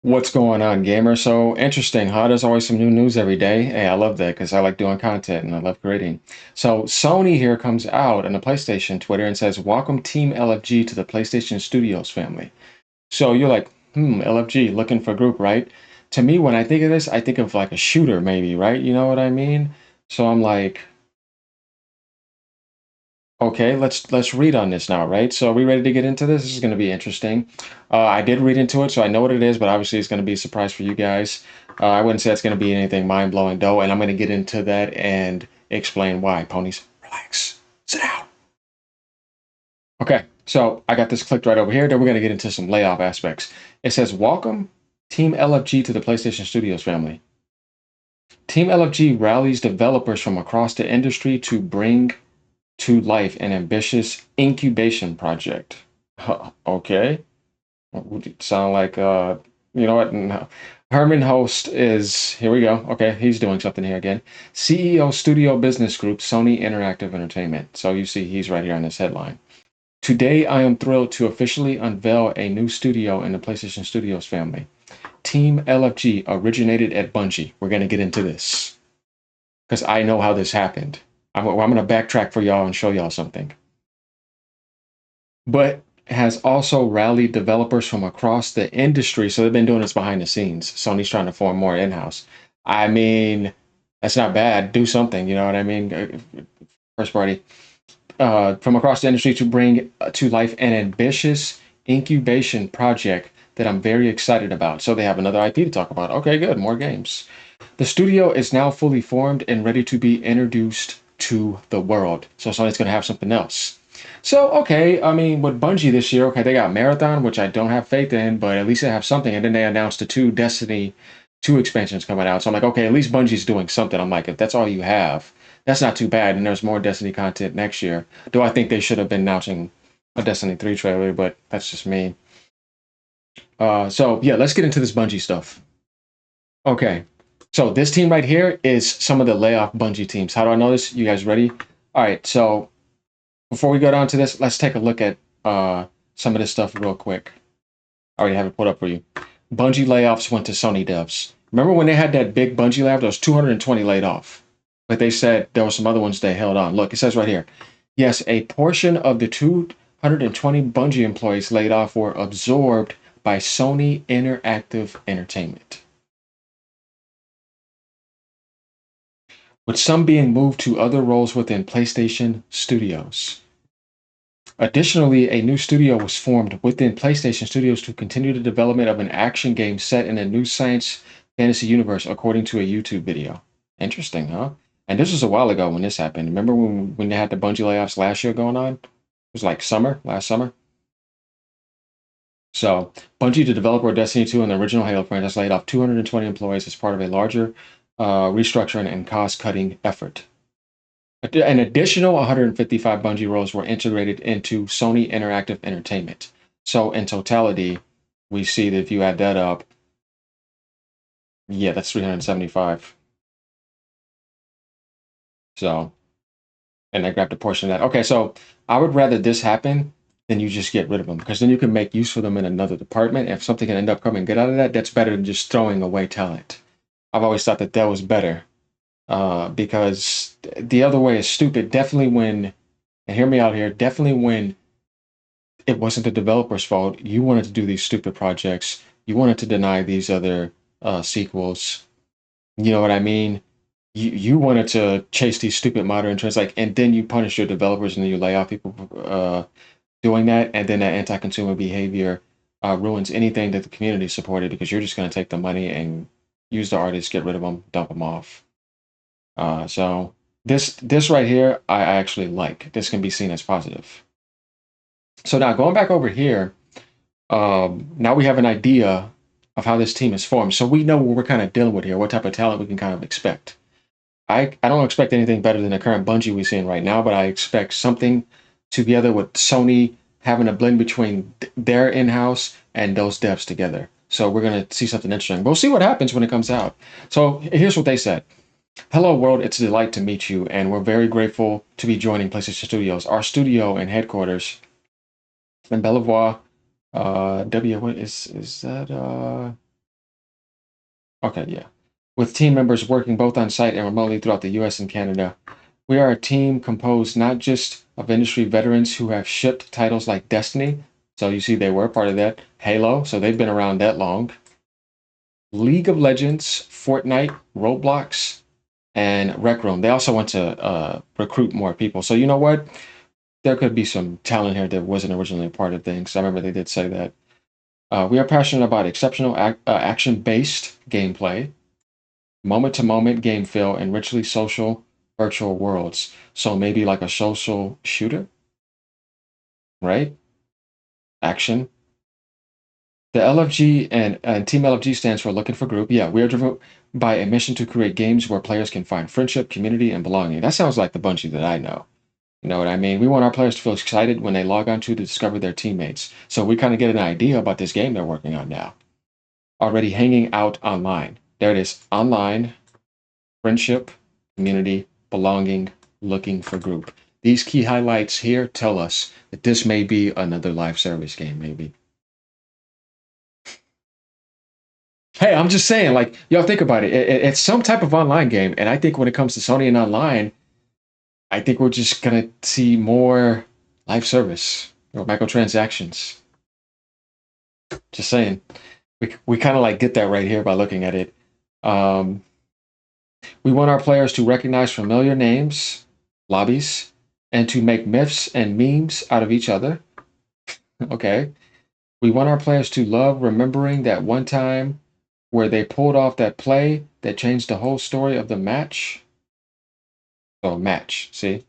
What's going on, gamer? So interesting, huh? There's always some new news every day. Hey, I love that because I like doing content and I love creating. So Sony here comes out on the PlayStation Twitter and says, "Welcome Team LFG to the PlayStation Studios family." So you're like, LFG, looking for a group, right? To me, when I think of this, I think of like a shooter, maybe, right? You know what I mean? So I'm like, okay, let's read on this now, right? So are we ready to get into this? This is going to be interesting. I did read into it, so I know what it is, but obviously it's going to be a surprise for you guys. I wouldn't say it's going to be anything mind-blowing though, and I'm going to get into that and explain why. Ponies, relax, sit down. Okay, so I got this clicked right over here. Then we're going to get into some layoff aspects. It says, "Welcome Team LFG to the PlayStation Studios family. Team LFG rallies developers from across the industry to bring to life an ambitious incubation project." Okay. Sound like you know what? No. Herman Host is here we go. Okay, he's doing something here again. CEO Studio Business Group, Sony Interactive Entertainment. So you see he's right here on this headline. Today I am thrilled to officially unveil a new studio in the PlayStation Studios family. Team LFG originated at Bungie. We're gonna get into this because I know how this happened. I'm gonna backtrack for y'all and show y'all something. But has also rallied developers from across the industry. So they've been doing this behind the scenes. Sony's trying to form more in-house. I mean, that's not bad. Do something, you know what I mean? First party. From across the industry to bring to life an ambitious incubation project that I'm very excited about. So they have another IP to talk about. Okay, good. More games. The studio is now fully formed and ready to be introduced to the world. So Sony's going to have something else. So, okay, I mean, with Bungie this year, okay, they got Marathon, which I don't have faith in, but at least they have something. And then they announced the two Destiny 2 expansions coming out. So I'm like, okay, at least Bungie's doing something. I'm like, if that's all you have, that's not too bad. And there's more Destiny content next year. Though I think they should have been announcing a Destiny 3 trailer, but that's just me. So, yeah, let's get into this Bungie stuff. Okay, so this team right here is some of the layoff Bungie teams. How do I know this? You guys ready? All right, so before we go down to this, let's take a look at some of this stuff real quick. I already have it put up for you. Bungie layoffs went to Sony devs. Remember when they had that big Bungie layoff? There was 220 laid off. But they said there were some other ones they held on. Look, it says right here. Yes, a portion of the 220 Bungie employees laid off were absorbed by Sony Interactive Entertainment, with some being moved to other roles within PlayStation Studios. Additionally, a new studio was formed within PlayStation Studios to continue the development of an action game set in a new science fantasy universe, according to a YouTube video. Interesting, huh? And this was a while ago when this happened. Remember when they had the Bungie layoffs last year going on? It was like last summer. So, Bungie, the developer of Destiny 2 and the original Halo franchise, laid off 220 employees as part of a larger restructuring and cost-cutting effort. An additional 155 Bungie roles were integrated into Sony Interactive Entertainment. So in totality, we see that if you add that up, yeah, that's 375. So, and I grabbed a portion of that. Okay, so I would rather this happen than you just get rid of them because then you can make use of them in another department. If something can end up coming good out of that, that's better than just throwing away talent. I've always thought that that was better because the other way is stupid. Definitely when, and hear me out here, definitely when it wasn't the developer's fault. You wanted to do these stupid projects. You wanted to deny these other sequels. You know what I mean? You wanted to chase these stupid modern trends, like, and then you punish your developers and then you lay off people for doing that, and then that anti-consumer behavior ruins anything that the community supported because you're just going to take the money and use the artists, get rid of them, dump them off. So this right here, I actually like. This can be seen as positive. So now going back over here, now we have an idea of how this team is formed. So we know what we're kind of dealing with here, what type of talent we can kind of expect. I don't expect anything better than the current Bungie we're seeing right now, but I expect something together with Sony having a blend between their in-house and those devs together. So we're going to see something interesting. We'll see what happens when it comes out. So here's what they said. Hello world, it's a delight to meet you, and we're very grateful to be joining PlayStation Studios. Our studio and headquarters in Bellevue, what is that? Okay, yeah. With team members working both on site and remotely throughout the US and Canada. We are a team composed not just of industry veterans who have shipped titles like Destiny, so you see they were part of that, Halo, so they've been around that long, League of Legends, Fortnite, Roblox, and Rec Room. They also want to recruit more people. So you know what? There could be some talent here that wasn't originally a part of things. I remember they did say that. We are passionate about exceptional action-based gameplay, moment-to-moment game feel, and richly social virtual worlds. So maybe like a social shooter, right? Action. The LFG and Team LFG stands for Looking for Group. Yeah, we are driven by a mission to create games where players can find friendship, community, and belonging. That sounds like the Bungie that I know. You know what I mean? We want our players to feel excited when they log on to discover their teammates. So we kind of get an idea about this game they're working on now. Already hanging out online. There it is. Online, friendship, community, belonging, looking for group. These key highlights here tell us that this may be another live service game, maybe. Hey, I'm just saying, like, y'all think about it. It's some type of online game. And I think when it comes to Sony and online, I think we're just going to see more live service or microtransactions. Just saying. We kind of like get that right here by looking at it. Um, we want our players to recognize familiar names, lobbies, and to make myths and memes out of each other. Okay. We want our players to love remembering that one time where they pulled off that play that changed the whole story of the match. Oh, match. See?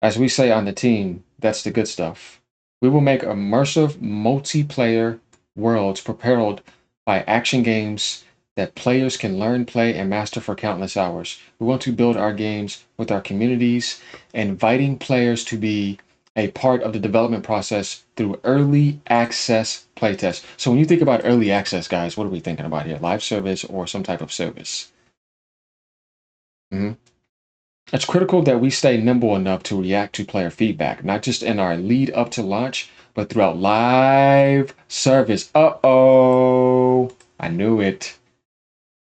As we say on the team, that's the good stuff. We will make immersive multiplayer worlds propelled by action games that players can learn, play, and master for countless hours. We want to build our games with our communities, inviting players to be a part of the development process through early access playtests. So when you think about early access, guys, what are we thinking about here? Live service or some type of service? Mhm. It's critical that we stay nimble enough to react to player feedback, not just in our lead up to launch, but throughout live service. Uh-oh, I knew it.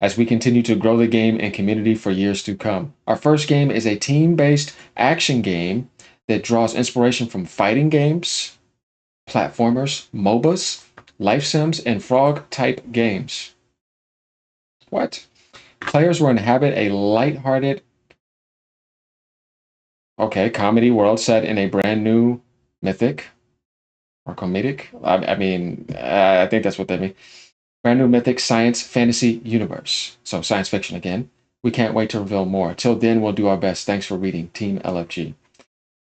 As we continue to grow the game and community for years to come. Our first game is a team-based action game that draws inspiration from fighting games, platformers, MOBAs, life sims, and frog-type games. What? Players will inhabit a light-hearted, okay, comedy world set in a brand new mythic or comedic. I think that's what they mean. Brand new mythic science fantasy universe. So science fiction again. We can't wait to reveal more. Till then, we'll do our best. Thanks for reading, Team LFG.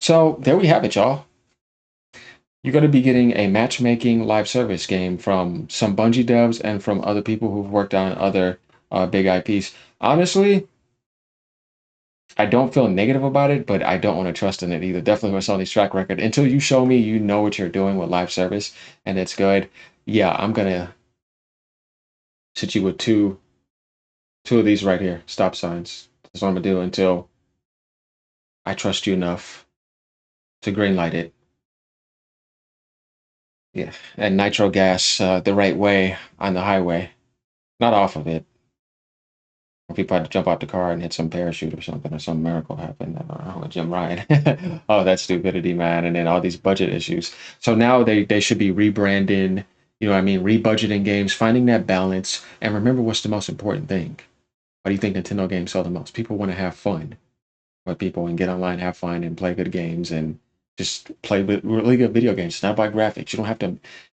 So there we have it, y'all. You're going to be getting a matchmaking live service game from some Bungie devs and from other people who've worked on other big IPs. Honestly, I don't feel negative about it, but I don't want to trust in it either. Definitely with Sony's track record. Until you show me you know what you're doing with live service and it's good, yeah, I'm gonna hit you with two of these right here, stop signs. That's what I'm gonna do until I trust you enough to greenlight it. Yeah, and nitro gas the right way on the highway, not off of it. If people had to jump out the car and hit some parachute or something, or some miracle happened, I don't know, with Jim Ryan. Oh, that stupidity, man. And then all these budget issues. So now they should be rebranding, you know what I mean, rebudgeting games, finding that balance. And remember what's the most important thing. Why do you think Nintendo games sell the most? People want to have fun. But people and get online, have fun, and play good games and just play with really good video games. It's not about graphics. You don't have to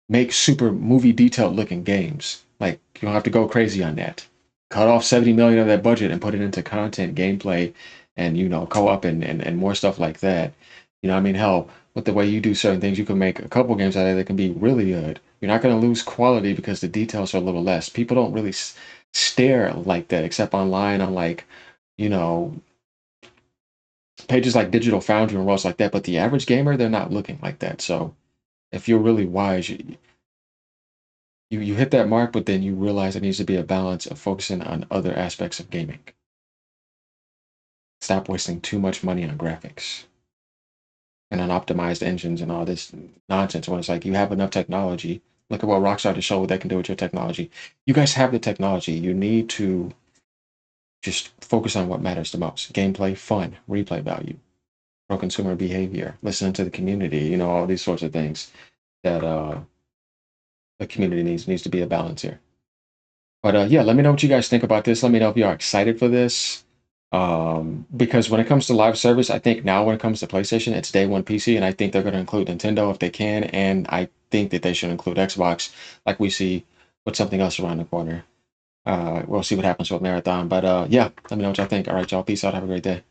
make super movie detailed looking games. Like you don't have to go crazy on that. Cut off 70 million of that budget and put it into content, gameplay, and co-op and more stuff like that. You know, I mean, hell, with the way you do certain things, you can make a couple games out of it that can be really good. You're not going to lose quality because the details are a little less. People don't really stare like that, except online on like, you know, pages like Digital Foundry and roles like that. But the average gamer, they're not looking like that. So if you're really wise, you hit that mark, but then you realize there needs to be a balance of focusing on other aspects of gaming. Stop wasting too much money on graphics and on optimized engines and all this nonsense when it's like you have enough technology. Look at what Rockstar just showed what they can do with your technology. You guys have the technology. You need to just focus on what matters the most: gameplay, fun, replay value, pro consumer behavior, listening to the community. All these sorts of things that the community needs to be a balance here. But yeah, let me know what you guys think about this. Let me know if you are excited for this. Because when it comes to live service, I think now when it comes to PlayStation, it's day one PC, and I think they're going to include Nintendo if they can, and I think that they should include Xbox, like we see with something else around the corner. We'll see what happens with Marathon. But yeah, let me know what y'all think. All right, y'all. Peace out. Have a great day.